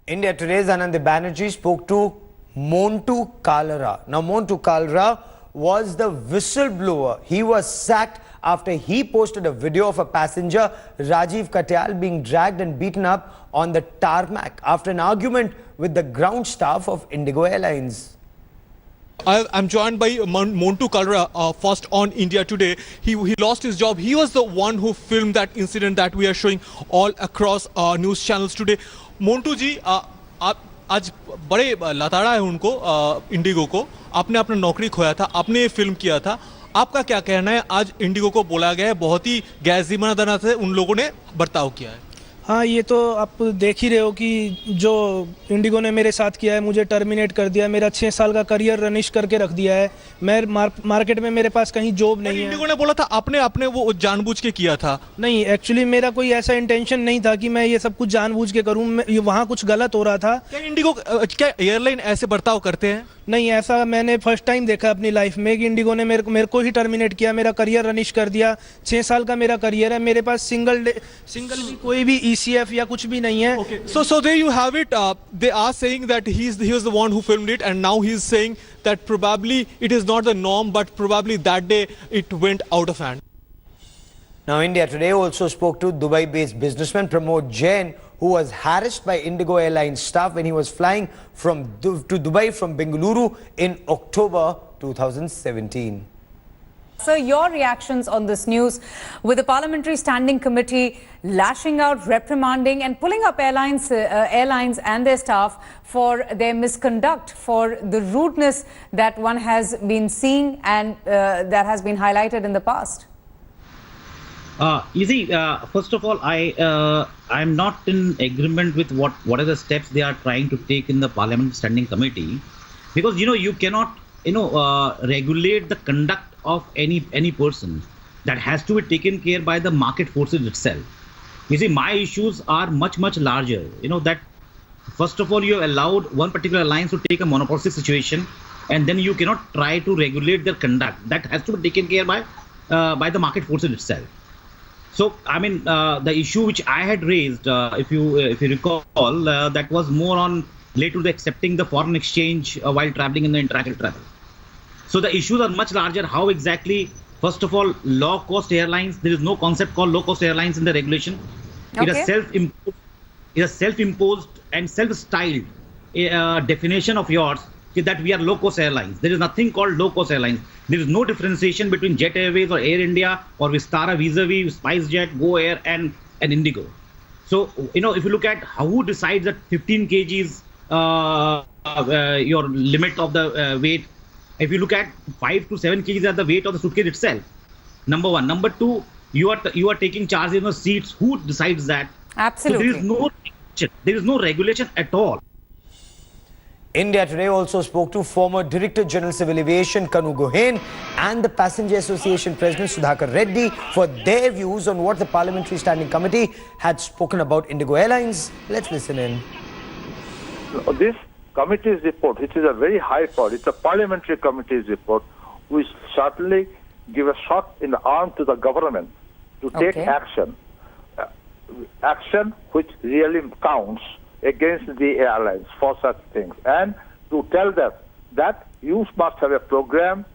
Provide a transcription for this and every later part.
India Today's Anand Banerjee spoke to Montu Kalra. Now, Montu Kalra was the whistleblower. He was sacked after he posted a video of a passenger, Rajiv Katyal, being dragged and beaten up on the tarmac after an argument with the ground staff of Indigo Airlines. I'm joined by Montu Kalra, first on India Today. He lost his job. He was the one who filmed that incident that we are showing all across news channels today. Montu जी, आप आज बड़े लताड़ा है उनको, Indigo को. आपने अपना नौकरी खोया था, आपने ये फिल्म किया था. आपका क्या कहना है? आज इंडिगो को बोला गया है बहुत ही गैरजिम्मेदाराना से उन लोगों ने बर्ताव किया है. हाँ, ये तो आप देख ही रहे हो कि जो इंडिगो ने मेरे साथ किया है, मुझे टर्मिनेट कर दिया, मेरा 6 साल का करियर रनिश करके रख दिया है. मैं मार्केट में मेरे पास कहीं जॉब नहीं है. इंडिगो ने बोला था आपने वो जानबूझ के किया था. नहीं, एक्चुअली मेरा कोई ऐसा इंटेंशन नहीं था कि मैं ये सब कुछ जानबूझ के करूँ. वहाँ कुछ गलत हो रहा था. क्या एयरलाइन ऐसे बर्ताव करते हैं? नहीं, ऐसा मैंने फर्स्ट टाइम देखा अपनी लाइफ में कि इंडिगो ने मेरे को ही टर्मिनेट किया, मेरा करियर रनिश कर दिया. 6 साल का मेरा करियर है, मेरे पास सिंगल भी कोई भी ECF या कुछ भी नहीं है. Okay. So there you have it. They are saying that he was the one who filmed it, and now he is saying that probably it is not the norm, but probably that day it went out of hand. Now, India Today also spoke to Dubai-based businessman Pramod Jain, who was harassed by Indigo Airlines staff when he was flying to Dubai from Bengaluru in October 2017. Sir, your reactions on this news, with the Parliamentary Standing Committee lashing out, reprimanding and pulling up airlines and their staff for their misconduct, for the rudeness that one has been seeing and that has been highlighted in the past? First of all, I'm not in agreement with what are the steps they are trying to take in the Parliament Standing Committee, because you cannot regulate the conduct of any person. That has to be taken care by the market forces itself. My issues are much larger. That first of all, you have allowed one particular alliance to take a monopolistic situation, and then you cannot try to regulate their conduct. That has to be taken care by the market forces itself. So, the issue which I had raised, if you recall, that was more related to the accepting the foreign exchange while traveling in the international travel. So the issues are much larger. How exactly? First of all, low-cost airlines. There is no concept called low-cost airlines in the regulation. Okay. It is self-imposed and self-styled definition of yours that we are low-cost airlines. There is nothing called low-cost airlines. There is no differentiation between Jet Airways or Air India or Vistara vis-a-vis SpiceJet, Go Air and Indigo. So, if you look at who decides that 15 kgs your limit of the weight, if you look at 5 to 7 kgs at the weight of the suitcase itself, number one. Number two, you are taking charges of seats. Who decides that? Absolutely. So there is no regulation at all. India Today also spoke to former Director General Civil Aviation Kanu Gohain and the Passenger Association President Sudhakar Reddy for their views on what the Parliamentary Standing Committee had spoken about Indigo Airlines. Let's listen in. This committee's report, which is a very high report, it's a parliamentary committee's report, will certainly give a shot in the arm to the government to take action. Action which really counts against the airlines for such things, and to tell them that you must have a program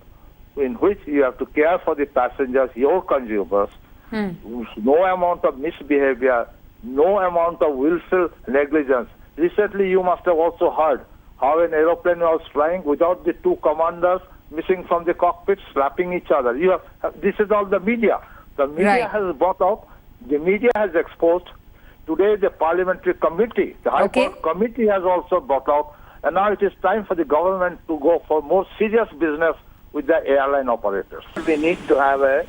in which you have to care for the passengers, your consumers. No amount of misbehavior, no amount of willful negligence. Recently, you must have also heard how an aeroplane was flying without the two commanders missing from the cockpit, slapping each other. This is all the media. The media has brought out, the media has exposed. Today, the Parliamentary Committee, the High Court Committee has also brought out, and now it is time for the government to go for more serious business with the airline operators. We need to have a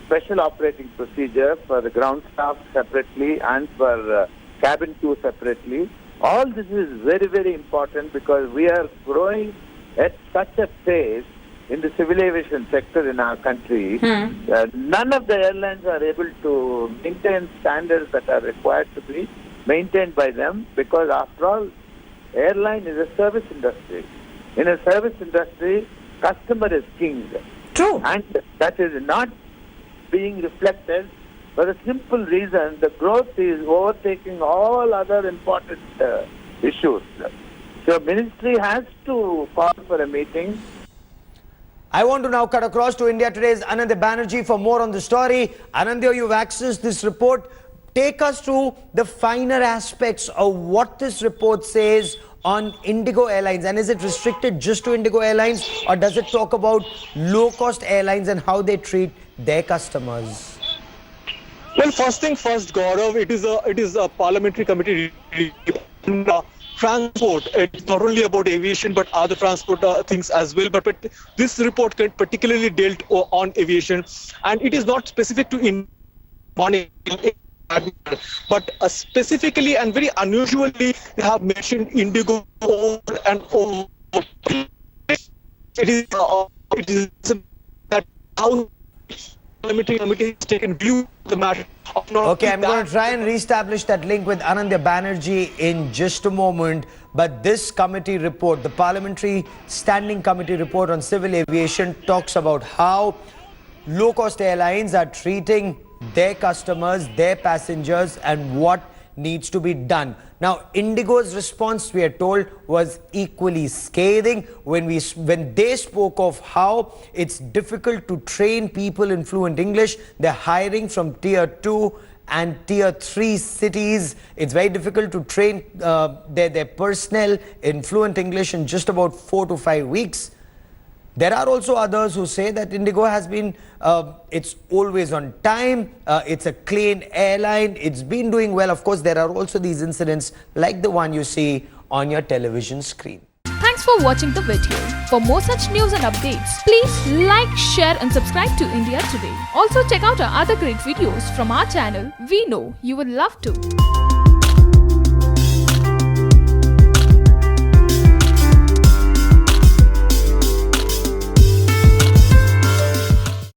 special operating procedure for the ground staff separately and for cabin crew separately. All this is very important because we are growing at such a pace in the civil aviation sector in our country. None of the airlines are able to maintain standards that are required to be maintained by them, because after all, airline is a service industry. In a service industry, customer is king. True. And that is not being reflected for the simple reason the growth is overtaking all other important issues. So ministry has to call for a meeting. I want to now cut across to India Today's Anandya Banerjee for more on the story. Anandya, you've accessed this report. Take us through the finer aspects of what this report says on Indigo Airlines. And is it restricted just to Indigo Airlines, or does it talk about low-cost airlines and how they treat their customers? Well, first thing first, Gaurav, it is a parliamentary committee transport. It's not only about aviation but other transport things as well. But this report particularly dealt on aviation, and it is not specific to money. But specifically and very unusually, they have mentioned Indigo and it is that how Parliamentary committee has taken view of the matter. Okay, I'm going to try and re-establish that link with Anandya Banerjee in just a moment. But this committee report, the Parliamentary Standing Committee report on civil aviation, talks about how low-cost airlines are treating their customers, their passengers, and what needs to be done. Now, Indigo's response, we are told, was equally scathing when they spoke of how it's difficult to train people in fluent English. They're hiring from tier 2 and tier 3 cities. It's very difficult to train their personnel in fluent English in just about 4 to 5 weeks. There are also others who say that Indigo has been, it's always on time, it's a clean airline, it's been doing well. Of course, there are also these incidents like the one you see on your television screen. Thanks for watching the video. For more such news and updates, please like, share and subscribe to India Today. Also check out our other great videos from our channel. We know you will love to.